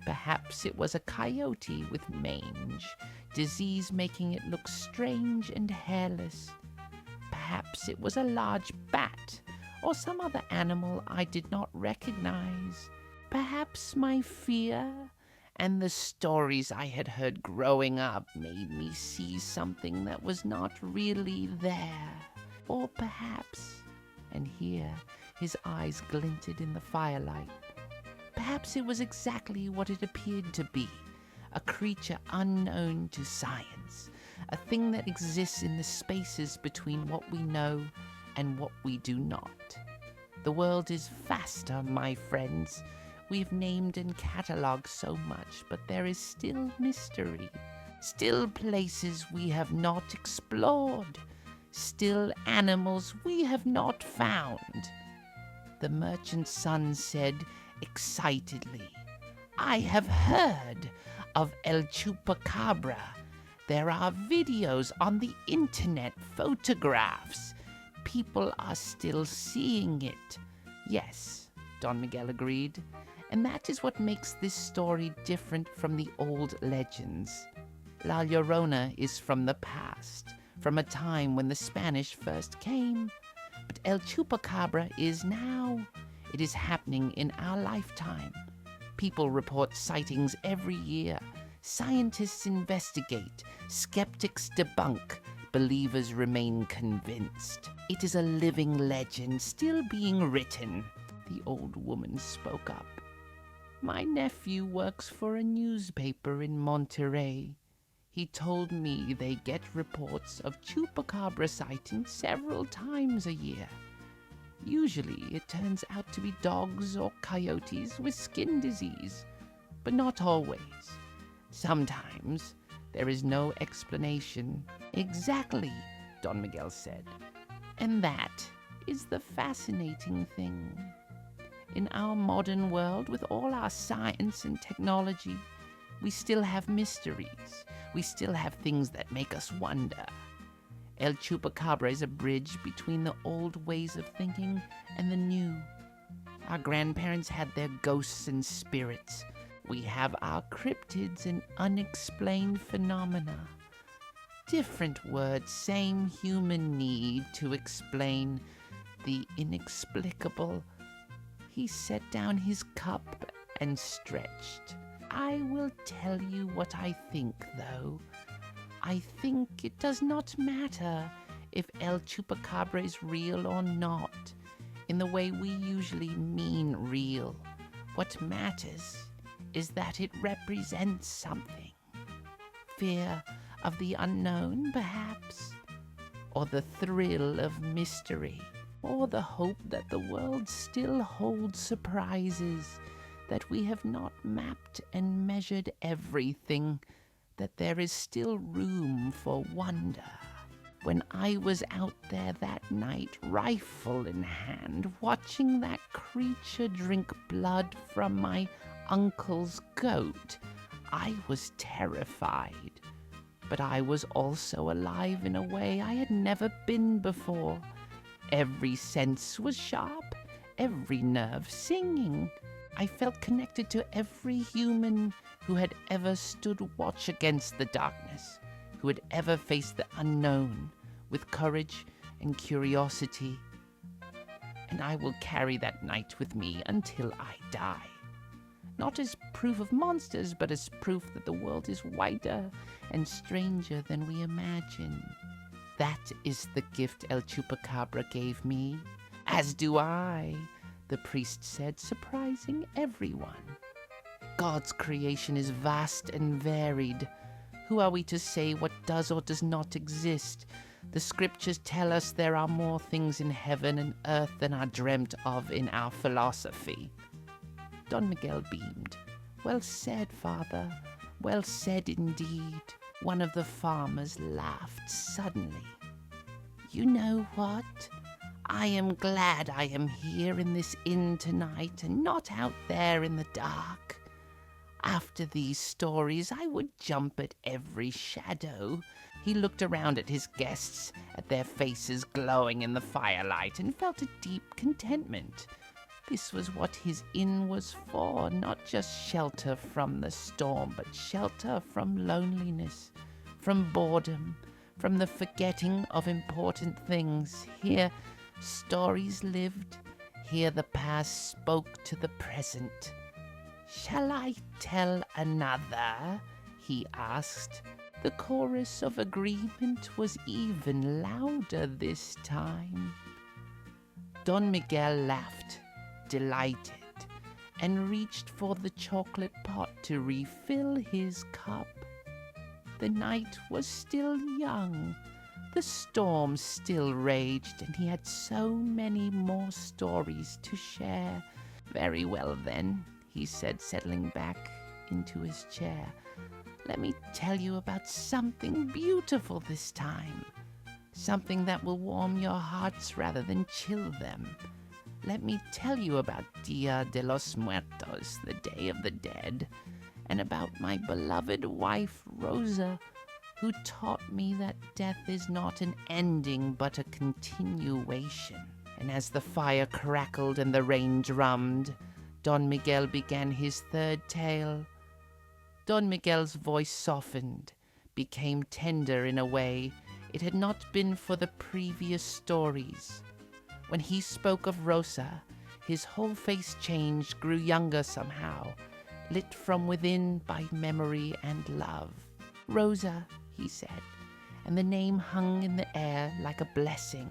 Perhaps it was a coyote with mange, disease making it look strange and hairless. Perhaps it was a large bat, or some other animal I did not recognize. Perhaps my fear and the stories I had heard growing up made me see something that was not really there. Or perhaps, and here his eyes glinted in the firelight, perhaps it was exactly what it appeared to be, a creature unknown to science, a thing that exists in the spaces between what we know and what we do not. The world is vaster, my friends. We've named and catalogued so much, but there is still mystery, still places we have not explored, still animals we have not found. The merchant's son said excitedly, I have heard of El Chupacabra. There are videos on the internet, photographs. People are still seeing it. Yes, Don Miguel agreed. And that is what makes this story different from the old legends. La Llorona is from the past, from a time when the Spanish first came. But El Chupacabra is now. It is happening in our lifetime. People report sightings every year. Scientists investigate. Skeptics debunk. Believers remain convinced. It is a living legend still being written. The old woman spoke up. My nephew works for a newspaper in Monterey. He told me they get reports of chupacabra sightings several times a year. Usually it turns out to be dogs or coyotes with skin disease, but not always. Sometimes there is no explanation. Exactly, Don Miguel said. And that is the fascinating thing. In our modern world, with all our science and technology, we still have mysteries. We still have things that make us wonder. El Chupacabra is a bridge between the old ways of thinking and the new. Our grandparents had their ghosts and spirits. We have our cryptids and unexplained phenomena. Different words, same human need to explain the inexplicable. He set down his cup and stretched. I will tell you what I think, though. I think it does not matter if El Chupacabra is real or not, in the way we usually mean real. What matters is that it represents something. Fear of the unknown, perhaps, or the thrill of mystery, or the hope that the world still holds surprises, that we have not mapped and measured everything, that there is still room for wonder. When I was out there that night, rifle in hand, watching that creature drink blood from my uncle's goat, I was terrified. But I was also alive in a way I had never been before. Every sense was sharp, every nerve singing. I felt connected to every human who had ever stood watch against the darkness, who had ever faced the unknown with courage and curiosity. And I will carry that night with me until I die. Not as proof of monsters, but as proof that the world is wider and stranger than we imagine. That is the gift El Chupacabra gave me. As do I, the priest said, surprising everyone. God's creation is vast and varied. Who are we to say what does or does not exist? The scriptures tell us there are more things in heaven and earth than are dreamt of in our philosophy. Don Miguel beamed. Well said, Father. Well said indeed. One of the farmers laughed suddenly. You know what? I am glad I am here in this inn tonight and not out there in the dark. After these stories, I would jump at every shadow. He looked around at his guests, at their faces glowing in the firelight, and felt a deep contentment. This was what his inn was for, not just shelter from the storm, but shelter from loneliness, from boredom, from the forgetting of important things. Here, stories lived. Here the past spoke to the present. Shall I tell another? He asked. The chorus of agreement was even louder this time. Don Miguel laughed, delighted, and reached for the chocolate pot to refill his cup. The night was still young. The storm still raged, and he had so many more stories to share. Very well, then, he said, settling back into his chair. Let me tell you about something beautiful this time. Something that will warm your hearts rather than chill them. Let me tell you about Dia de los Muertos, the Day of the Dead, and about my beloved wife, Rosa, who taught me that death is not an ending but a continuation. And as the fire crackled and the rain drummed, Don Miguel began his third tale. Don Miguel's voice softened, became tender in a way it had not been for the previous stories. When he spoke of Rosa, his whole face changed, grew younger somehow, lit from within by memory and love. Rosa, he said, and the name hung in the air like a blessing.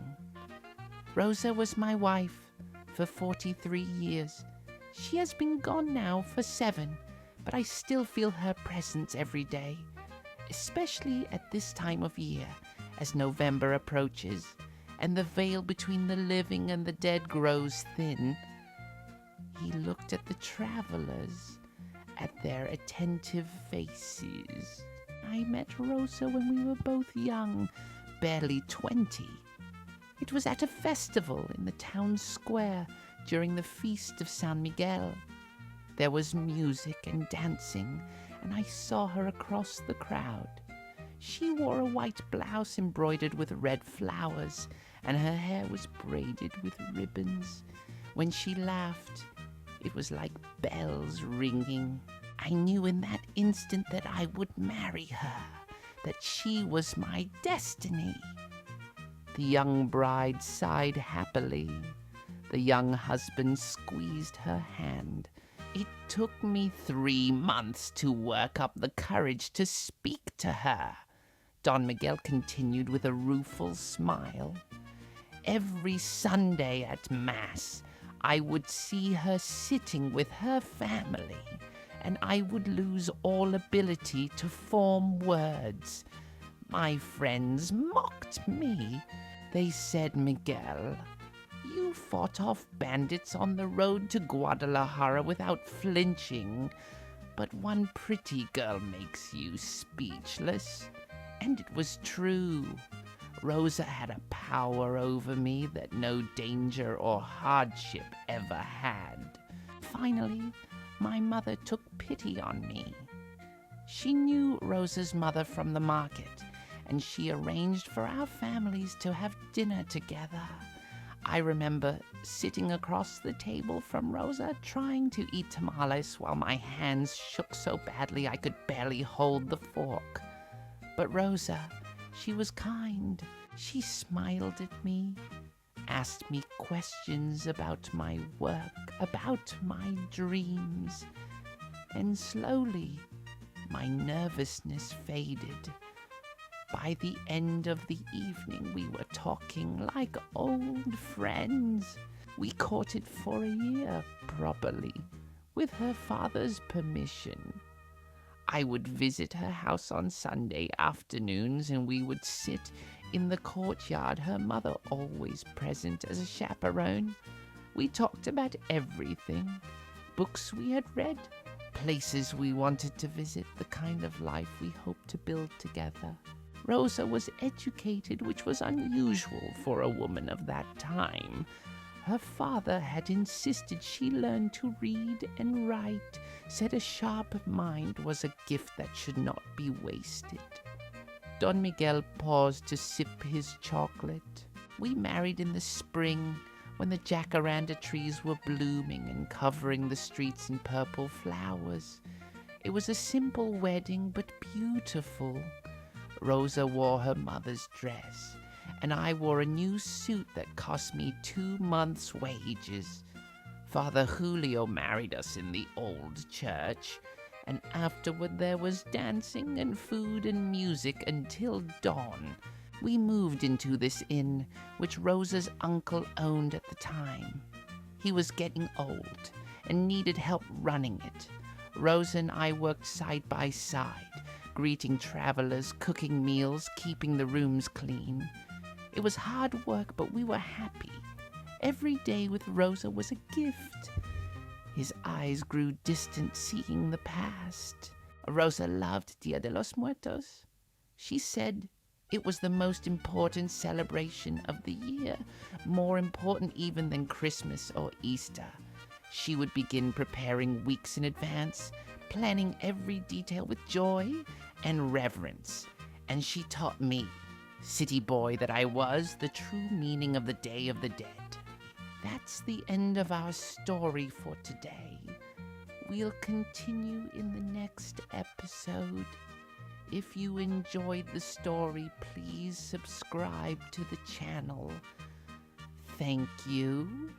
Rosa was my wife for 43 years. She has been gone now for 7, but I still feel her presence every day, especially at this time of year, as November approaches, and the veil between the living and the dead grows thin. He looked at the travelers, at their attentive faces. I met Rosa when we were both young, barely 20. It was at a festival in the town square during the feast of San Miguel. There was music and dancing, and I saw her across the crowd. She wore a white blouse embroidered with red flowers, and her hair was braided with ribbons. When she laughed, it was like bells ringing. I I knew in that instant that I would marry her, that she was my destiny. The young bride sighed happily. The young husband squeezed her hand. It took me 3 months to work up the courage to speak to her, Don Miguel continued with a rueful smile. Every Sunday at Mass, I would see her sitting with her family, and I would lose all ability to form words. My friends mocked me. They said, "Miguel, you fought off bandits on the road to Guadalajara without flinching, but one pretty girl makes you speechless." And it was true. Rosa had a power over me that no danger or hardship ever had. Finally, my mother took pity on me. She knew Rosa's mother from the market, and she arranged for our families to have dinner together. I remember sitting across the table from Rosa, trying to eat tamales while my hands shook so badly I could barely hold the fork. But Rosa, she was kind. She smiled at me, asked me questions about my work, about my dreams, and slowly my nervousness faded. By the end of the evening, we were talking like old friends. We courted for a year, properly, with her father's permission. I would visit her house on Sunday afternoons, and we would sit in the courtyard, her mother always present as a chaperone. We talked about everything, books we had read, places we wanted to visit, the kind of life we hoped to build together. Rosa was educated, which was unusual for a woman of that time. Her father had insisted she learn to read and write, said a sharp mind was a gift that should not be wasted. Don Miguel paused to sip his chocolate. We married in the spring, when the jacaranda trees were blooming and covering the streets in purple flowers. It was a simple wedding, but beautiful. Rosa wore her mother's dress, and I wore a new suit that cost me 2 months' wages. Father Julio married us in the old church, and afterward there was dancing and food and music until dawn. We moved into this inn, which Rosa's uncle owned at the time. He was getting old and needed help running it. Rosa and I worked side by side, greeting travelers, cooking meals, keeping the rooms clean. It was hard work, but we were happy. Every day with Rosa was a gift. His eyes grew distant, seeing the past. Rosa loved Dia de los Muertos. She said it was the most important celebration of the year, more important even than Christmas or Easter. She would begin preparing weeks in advance, planning every detail with joy and reverence. And she taught me, city boy that I was, the true meaning of the Day of the Dead. That's the end of our story for today. We'll continue in the next episode. If you enjoyed the story, please subscribe to the channel. Thank you.